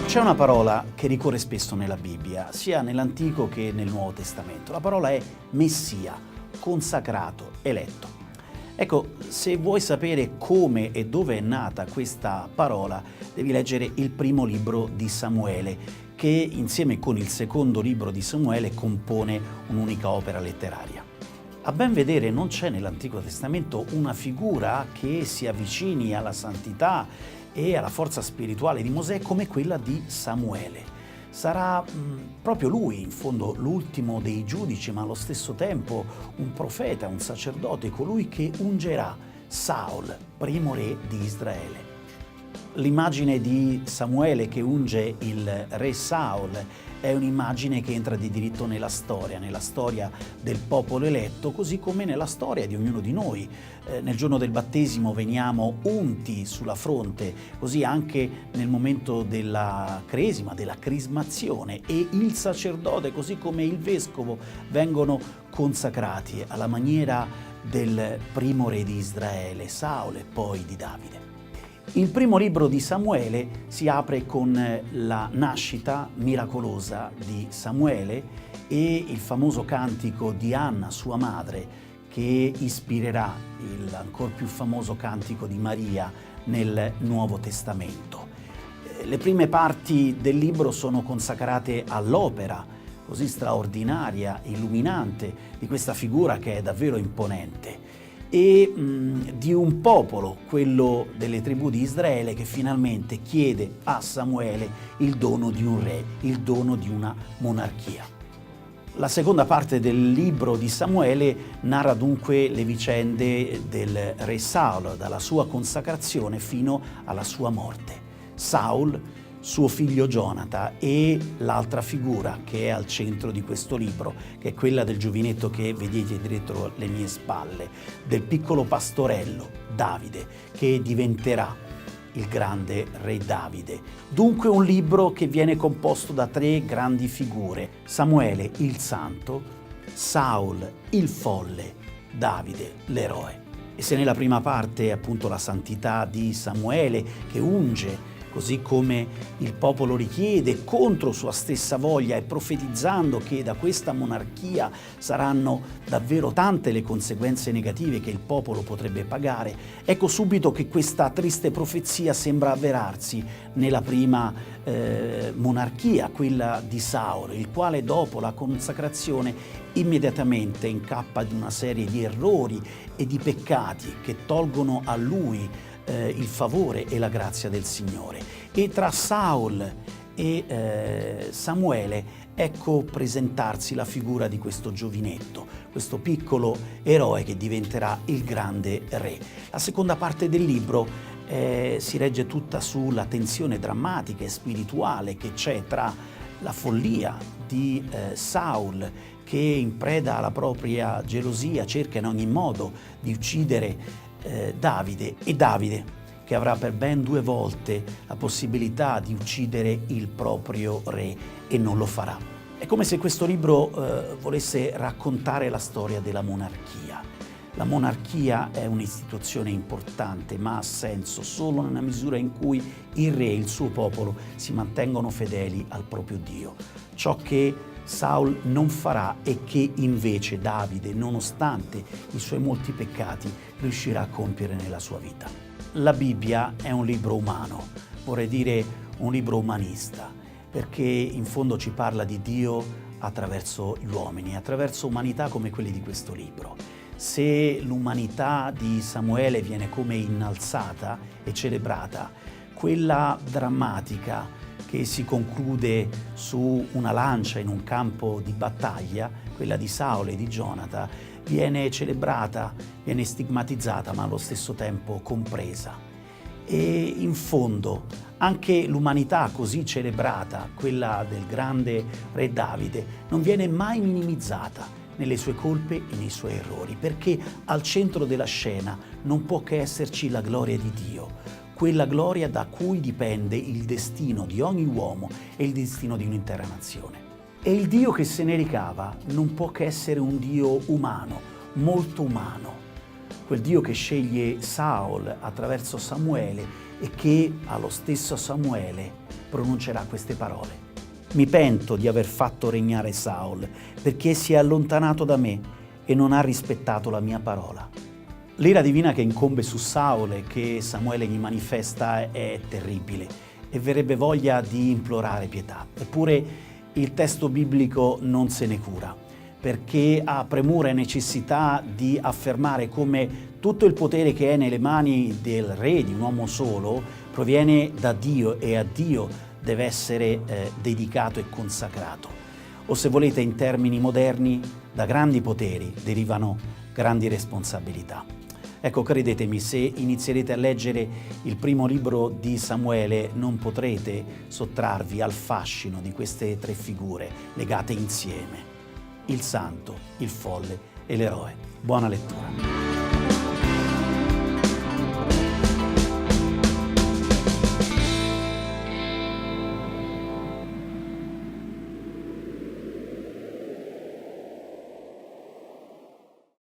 C'è una parola che ricorre spesso nella Bibbia, sia nell'Antico che nel Nuovo Testamento. La parola è Messia, consacrato, eletto. Ecco, se vuoi sapere come e dove è nata questa parola, devi leggere il primo libro di Samuele, che insieme con il secondo libro di Samuele compone un'unica opera letteraria. A ben vedere non c'è nell'Antico Testamento una figura che si avvicini alla santità e alla forza spirituale di Mosè come quella di Samuele. Sarà proprio lui, in fondo, l'ultimo dei giudici, ma allo stesso tempo un profeta, un sacerdote, colui che ungerà Saul, primo re di Israele. L'immagine di Samuele che unge il re Saul è un'immagine che entra di diritto nella storia del popolo eletto, così come nella storia di ognuno di noi. Nel giorno del battesimo veniamo unti sulla fronte, così anche nel momento della cresima, della crismazione, e il sacerdote, così come il vescovo, vengono consacrati alla maniera del primo re di Israele, Saul, e poi di Davide. Il primo libro di Samuele si apre con la nascita miracolosa di Samuele e il famoso cantico di Anna, sua madre, che ispirerà il ancor più famoso cantico di Maria nel Nuovo Testamento. Le prime parti del libro sono consacrate all'opera così straordinaria, illuminante, di questa figura che è davvero imponente, e di un popolo, quello delle tribù di Israele, che finalmente chiede a Samuele il dono di un re, il dono di una monarchia. La seconda parte del libro di Samuele narra dunque le vicende del re Saul, dalla sua consacrazione fino alla sua morte. Saul, suo figlio Gionata, e l'altra figura che è al centro di questo libro, che è quella del giovinetto che vedete dietro le mie spalle, del piccolo pastorello Davide, che diventerà il grande re Davide. Dunque un libro che viene composto da tre grandi figure: Samuele il santo, Saul il folle, Davide l'eroe. E se nella prima parte appunto la santità di Samuele che unge così come il popolo richiede, contro sua stessa voglia, e profetizzando che da questa monarchia saranno davvero tante le conseguenze negative che il popolo potrebbe pagare, ecco subito che questa triste profezia sembra avverarsi nella prima monarchia, quella di Saul, il quale dopo la consacrazione immediatamente incappa di una serie di errori e di peccati che tolgono a lui il favore e la grazia del Signore. E tra Saul e Samuele ecco presentarsi la figura di questo giovinetto, questo piccolo eroe che diventerà il grande re. La seconda parte del libro si regge tutta sulla tensione drammatica e spirituale che c'è tra la follia di Saul, che in preda alla propria gelosia cerca in ogni modo di uccidere Davide, e Davide che avrà per ben 2 volte la possibilità di uccidere il proprio re e non lo farà. È come se questo libro volesse raccontare la storia della monarchia. La monarchia è un'istituzione importante, ma ha senso solo nella misura in cui il re e il suo popolo si mantengono fedeli al proprio Dio. Ciò che Saul non farà e che invece Davide, nonostante i suoi molti peccati, riuscirà a compiere nella sua vita. La Bibbia è un libro umano, vorrei dire un libro umanista, perché in fondo ci parla di Dio attraverso gli uomini, attraverso umanità come quelle di questo libro. Se l'umanità di Samuele viene come innalzata e celebrata, quella drammatica che si conclude su una lancia in un campo di battaglia, quella di Saul e di Gionata, viene celebrata, viene stigmatizzata, ma allo stesso tempo compresa. E in fondo anche l'umanità così celebrata, quella del grande re Davide, non viene mai minimizzata, nelle sue colpe e nei suoi errori, perché al centro della scena non può che esserci la gloria di Dio, quella gloria da cui dipende il destino di ogni uomo e il destino di un'intera nazione. E il Dio che se ne ricava non può che essere un Dio umano, molto umano, quel Dio che sceglie Saul attraverso Samuele e che allo stesso Samuele pronuncerà queste parole. Mi pento di aver fatto regnare Saul, perché si è allontanato da me e non ha rispettato la mia parola. L'ira divina che incombe su Saul e che Samuele gli manifesta è terribile e verrebbe voglia di implorare pietà. Eppure il testo biblico non se ne cura, perché ha premura e necessità di affermare come tutto il potere che è nelle mani del re, di un uomo solo, proviene da Dio e a Dio deve essere dedicato e consacrato. O se volete in termini moderni, da grandi poteri derivano grandi responsabilità. Ecco, credetemi, se inizierete a leggere il primo libro di Samuele non potrete sottrarvi al fascino di queste tre figure legate insieme: il santo, il folle e l'eroe. Buona lettura.